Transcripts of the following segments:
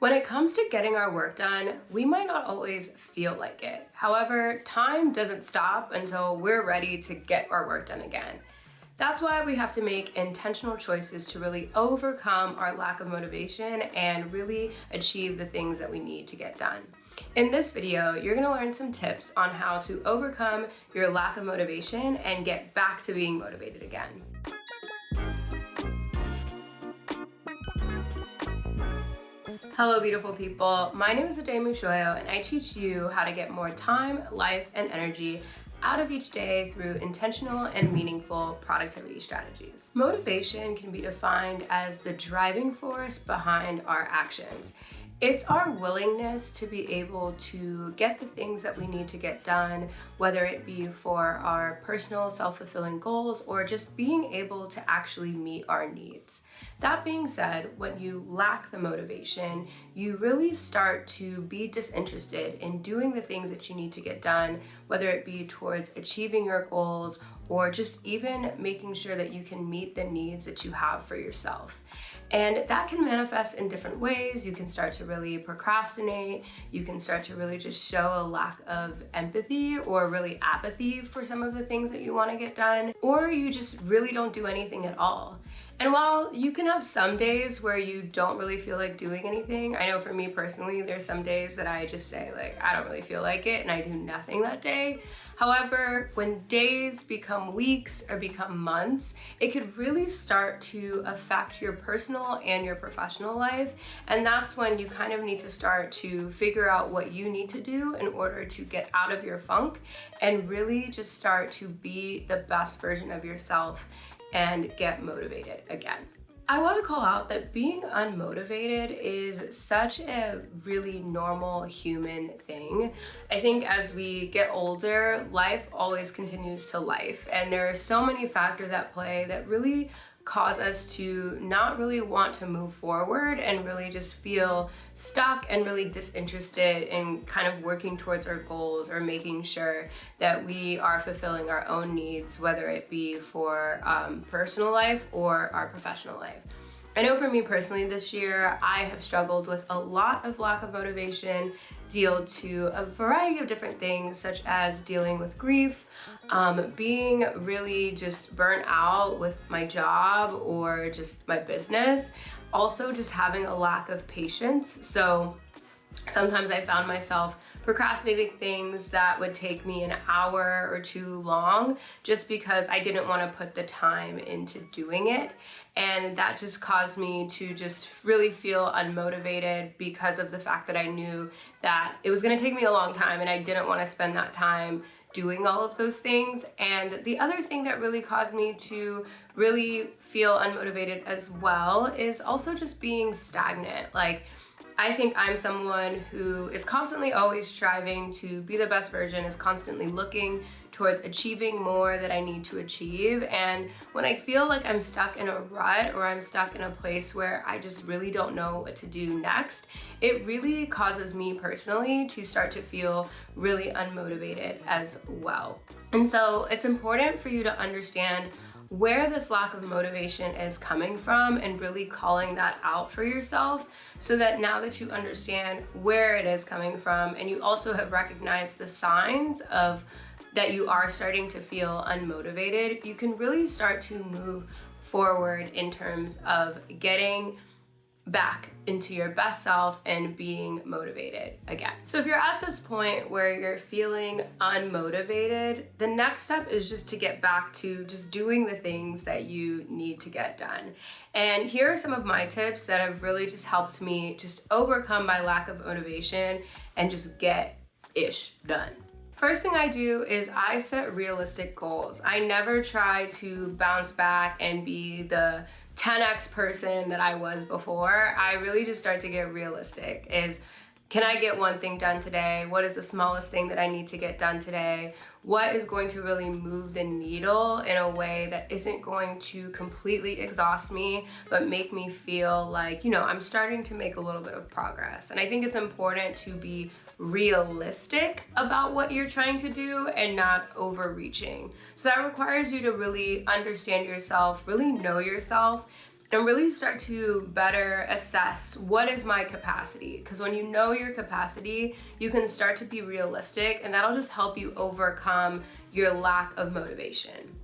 When it comes to getting our work done, we might not always feel like it. However, time doesn't stop until we're ready to get our work done again. That's why we have to make intentional choices to really overcome our lack of motivation and really achieve the things that we need to get done. In this video, you're gonna learn some tips on how to overcome your lack of motivation and get back to being motivated again. Hello, beautiful people. My name is Ade Mushoyo, and I teach you how to get more time, life, and energy out of each day through intentional and meaningful productivity strategies. Motivation can be defined as the driving force behind our actions. It's our willingness to be able to get the things that we need to get done, whether it be for our personal self-fulfilling goals or just being able to actually meet our needs. That being said, when you lack the motivation, you really start to be disinterested in doing the things that you need to get done, whether it be towards achieving your goals or just even making sure that you can meet the needs that you have for yourself. And that can manifest in different ways. You can start to really procrastinate. You can start to really just show a lack of empathy or really apathy for some of the things that you want to get done, or you just really don't do anything at all. And while you can have some days where you don't really feel like doing anything, I know for me personally, there's some days that I just say like, I don't really feel like it, and I do nothing that day. However, when days become weeks or become months, it could really start to affect your personal and your professional life. And that's when you kind of need to start to figure out what you need to do in order to get out of your funk and really just start to be the best version of yourself and get motivated again. I want to call out that being unmotivated is such a really normal human thing. I think as we get older, life always continues to life, and there are so many factors at play that really cause us to not really want to move forward and really just feel stuck and really disinterested in kind of working towards our goals or making sure that we are fulfilling our own needs, whether it be for personal life or our professional life. I know for me personally this year, I have struggled with a lot of lack of motivation due to a variety of different things, such as dealing with grief, being really just burnt out with my job or just my business, also just having a lack of patience. So sometimes I found myself procrastinating things that would take me an hour or two long just because I didn't want to put the time into doing it. And that just caused me to just really feel unmotivated because of the fact that I knew that it was going to take me a long time and I didn't want to spend that time doing all of those things. And the other thing that really caused me to really feel unmotivated as well is also just being stagnant. Like, I think I'm someone who is constantly always striving to be the best version, is constantly looking towards achieving more that I need to achieve. And when I feel like I'm stuck in a rut or I'm stuck in a place where I just really don't know what to do next, it really causes me personally to start to feel really unmotivated as well. And so it's important for you to understand where this lack of motivation is coming from and really calling that out for yourself, so that now that you understand where it is coming from and you also have recognized the signs of that you are starting to feel unmotivated, you can really start to move forward in terms of getting back into your best self and being motivated again. So if you're at this point where you're feeling unmotivated, the next step is just to get back to just doing the things that you need to get done. And here are some of my tips that have really just helped me just overcome my lack of motivation and just get ish done. First thing I do is I set realistic goals. I never try to bounce back and be the 10x person that I was before. I really just start to get realistic. Can I get one thing done today? What is the smallest thing that I need to get done today? What is going to really move the needle in a way that isn't going to completely exhaust me, but make me feel like, I'm starting to make a little bit of progress. And I think it's important to be realistic about what you're trying to do and not overreaching. So that requires you to really understand yourself, really know yourself, and really start to better assess what is my capacity. Because when you know your capacity, you can start to be realistic, and that'll just help you overcome your lack of motivation.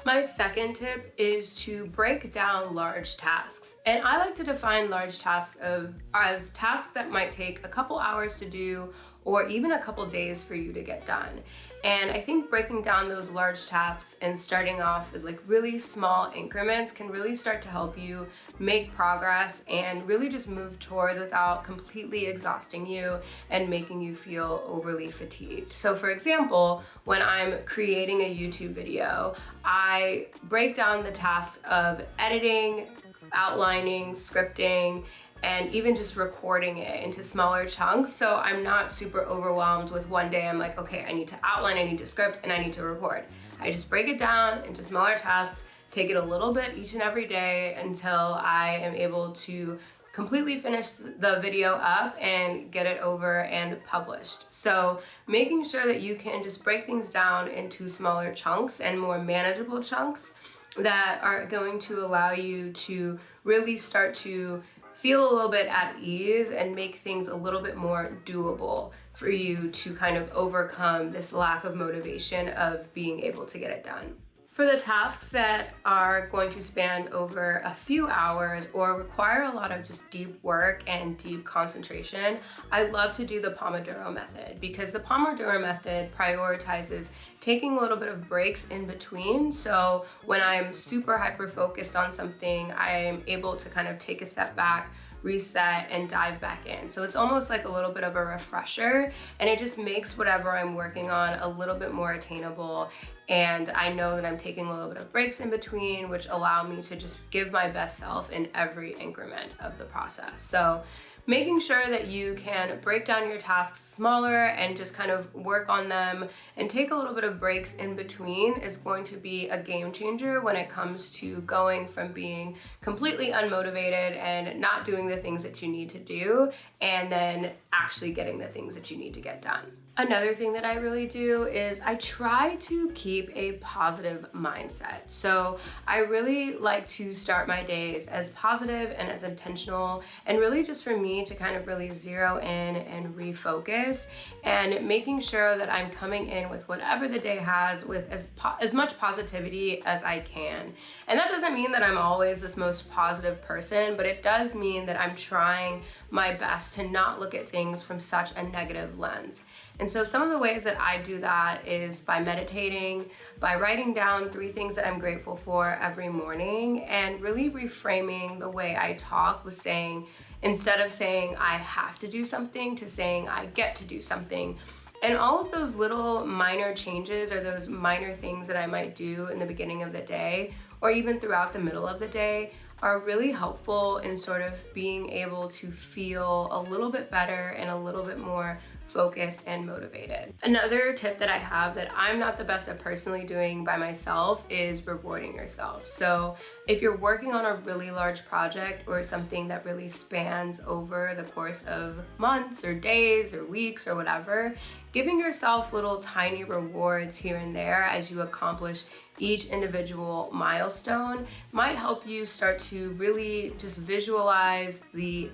My second tip is to break down large tasks. And I like to define large tasks as tasks that might take a couple hours to do or even a couple days for you to get done. And I think breaking down those large tasks and starting off with like really small increments can really start to help you make progress and really just move towards without completely exhausting you and making you feel overly fatigued. So for example, when I'm creating a YouTube video, I break down the tasks of editing, outlining, scripting, and even just recording it into smaller chunks. So I'm not super overwhelmed with one day I'm like, okay, I need to outline, I need to script, and I need to record. I just break it down into smaller tasks, take it a little bit each and every day until I am able to completely finish the video up and get it over and published. So making sure that you can just break things down into smaller chunks and more manageable chunks that are going to allow you to really start to feel a little bit at ease and make things a little bit more doable for you to kind of overcome this lack of motivation of being able to get it done. For the tasks that are going to span over a few hours or require a lot of just deep work and deep concentration, I love to do the Pomodoro method because the Pomodoro method prioritizes taking a little bit of breaks in between. So when I'm super hyper focused on something, I am able to kind of take a step back, reset, and dive back in. So it's almost like a little bit of a refresher, and it just makes whatever I'm working on a little bit more attainable. And I know that I'm taking a little bit of breaks in between, which allow me to just give my best self in every increment of the process. So making sure that you can break down your tasks smaller and just kind of work on them and take a little bit of breaks in between is going to be a game changer when it comes to going from being completely unmotivated and not doing the things that you need to do and then actually getting the things that you need to get done. Another thing that I really do is I try to keep a positive mindset. So I really like to start my days as positive and as intentional, and really just for me to kind of really zero in and refocus and making sure that I'm coming in with whatever the day has with as much positivity as I can. And that doesn't mean that I'm always this most positive person, but it does mean that I'm trying my best to not look at things from such a negative lens. And so some of the ways that I do that is by meditating, by writing down 3 things that I'm grateful for every morning, and really reframing the way I talk with saying, instead of saying I have to do something, to saying I get to do something. And all of those little minor changes or those minor things that I might do in the beginning of the day or even throughout the middle of the day are really helpful in sort of being able to feel a little bit better and a little bit more focused and motivated. Another tip that I have that I'm not the best at personally doing by myself is rewarding yourself. So if you're working on a really large project or something that really spans over the course of months or days or weeks or whatever, giving yourself little tiny rewards here and there as you accomplish each individual milestone might help you start to really just visualize the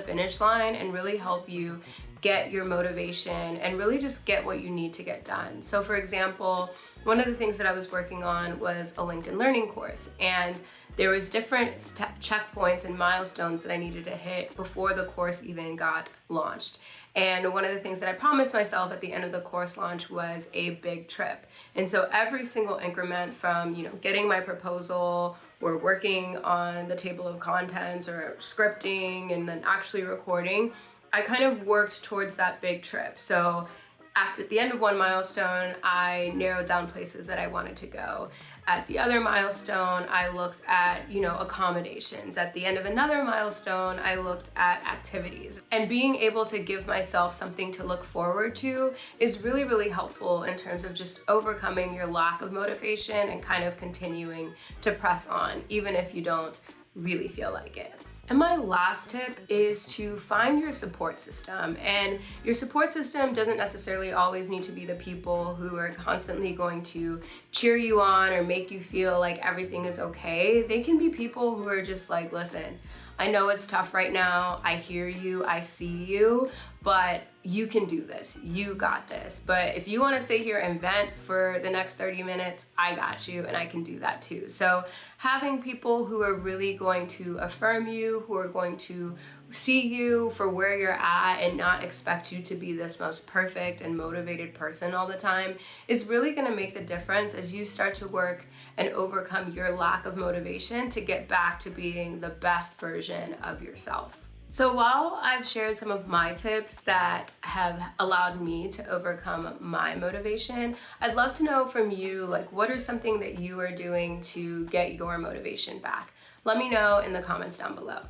finish line and really help you get your motivation and really just get what you need to get done. So for example, one of the things that I was working on was a LinkedIn Learning course, and there was different checkpoints and milestones that I needed to hit before the course even got launched. And one of the things that I promised myself at the end of the course launch was a big trip. And so every single increment from, getting my proposal or working on the table of contents or scripting and then actually recording, I kind of worked towards that big trip. So at the end of one milestone, I narrowed down places that I wanted to go. At the other milestone, I looked at, accommodations. At the end of another milestone, I looked at activities. And being able to give myself something to look forward to is really, really helpful in terms of just overcoming your lack of motivation and kind of continuing to press on, even if you don't really feel like it. And my last tip is to find your support system. And your support system doesn't necessarily always need to be the people who are constantly going to cheer you on or make you feel like everything is okay. They can be people who are just like, listen, I know it's tough right now. I hear you, I see you, but you can do this. You got this. But if you want to sit here and vent for the next 30 minutes, I got you, and I can do that too. So having people who are really going to affirm you, who are going to see you for where you're at and not expect you to be this most perfect and motivated person all the time is really going to make the difference as you start to work and overcome your lack of motivation to get back to being the best version of yourself. So while I've shared some of my tips that have allowed me to overcome my motivation, I'd love to know from you, like, what are something that you are doing to get your motivation back? Let me know in the comments down below.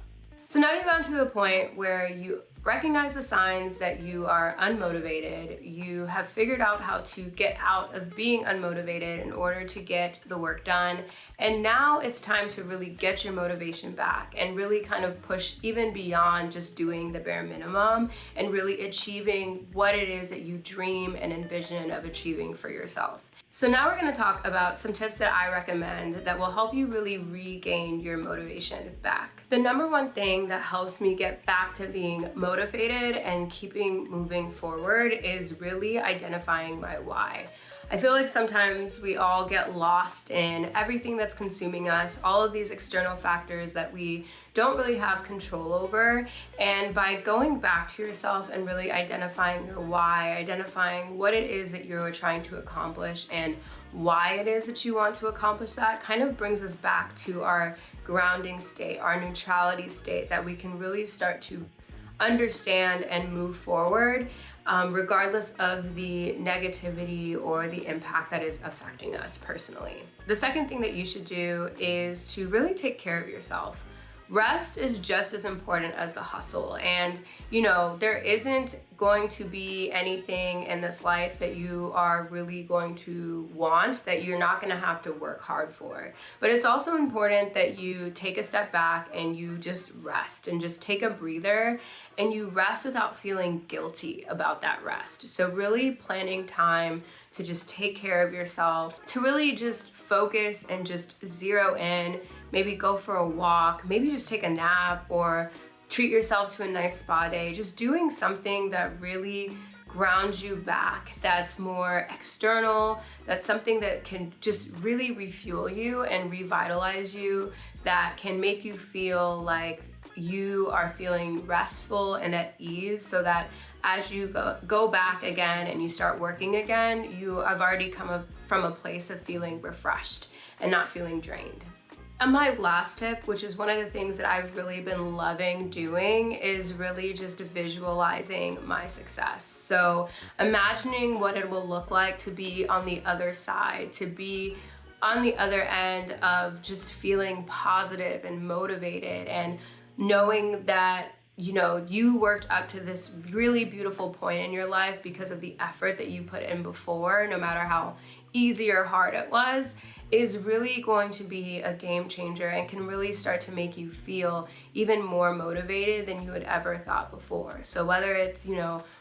So now you've gotten to the point where you recognize the signs that you are unmotivated. You have figured out how to get out of being unmotivated in order to get the work done. And now it's time to really get your motivation back and really kind of push even beyond just doing the bare minimum and really achieving what it is that you dream and envision of achieving for yourself. So now we're going to talk about some tips that I recommend that will help you really regain your motivation back. The number one thing that helps me get back to being motivated and keeping moving forward is really identifying my why. I feel like sometimes we all get lost in everything that's consuming us, all of these external factors that we don't really have control over. And by going back to yourself and really identifying your why, identifying what it is that you're trying to accomplish and why it is that you want to accomplish that, kind of brings us back to our grounding state, our neutrality state, that we can really start to understand and move forward regardless of the negativity or the impact that is affecting us personally. The second thing that you should do is to really take care of yourself. Rest is just as important as the hustle. And, there isn't going to be anything in this life that you are really going to want that you're not going to have to work hard for. But it's also important that you take a step back and you just rest and just take a breather and you rest without feeling guilty about that rest. So really planning time to just take care of yourself, to really just focus and just zero in, maybe go for a walk, maybe just take a nap or treat yourself to a nice spa day, just doing something that really grounds you back, that's more external, that's something that can just really refuel you and revitalize you, that can make you feel like you are feeling restful and at ease, so that as you go back again and you start working again, you have already come from a place of feeling refreshed and not feeling drained. And my last tip, which is one of the things that I've really been loving doing, is really just visualizing my success. So imagining what it will look like to be on the other side, to be on the other end of just feeling positive and motivated and knowing that you worked up to this really beautiful point in your life because of the effort that you put in before, no matter how easy or hard it was, is really going to be a game changer and can really start to make you feel even more motivated than you had ever thought before. So whether it's,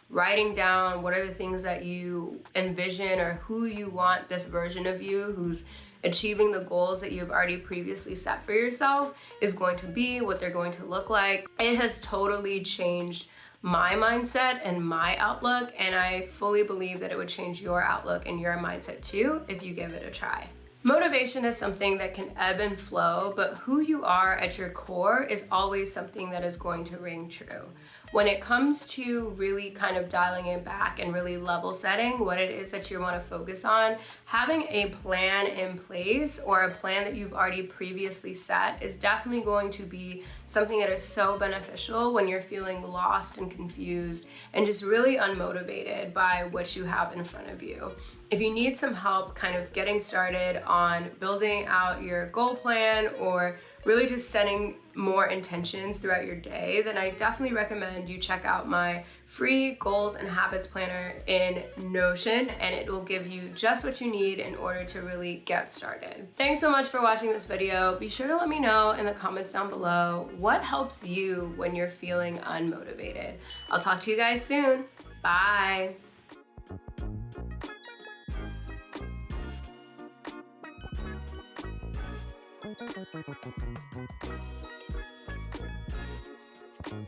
writing down what are the things that you envision or who you want this version of you who's achieving the goals that you've already previously set for yourself is going to be, what they're going to look like. It has totally changed my mindset and my outlook, and I fully believe that it would change your outlook and your mindset too if you give it a try. Motivation is something that can ebb and flow, but who you are at your core is always something that is going to ring true. When it comes to really kind of dialing it back and really level setting what it is that you want to focus on, having a plan in place or a plan that you've already previously set is definitely going to be something that is so beneficial when you're feeling lost and confused and just really unmotivated by what you have in front of you. If you need some help kind of getting started on building out your goal plan or really just setting more intentions throughout your day, then I definitely recommend you check out my free goals and habits planner in Notion, and it will give you just what you need in order to really get started. Thanks so much for watching this video. Be sure to let me know in the comments down below what helps you when you're feeling unmotivated. I'll talk to you guys soon. Bye.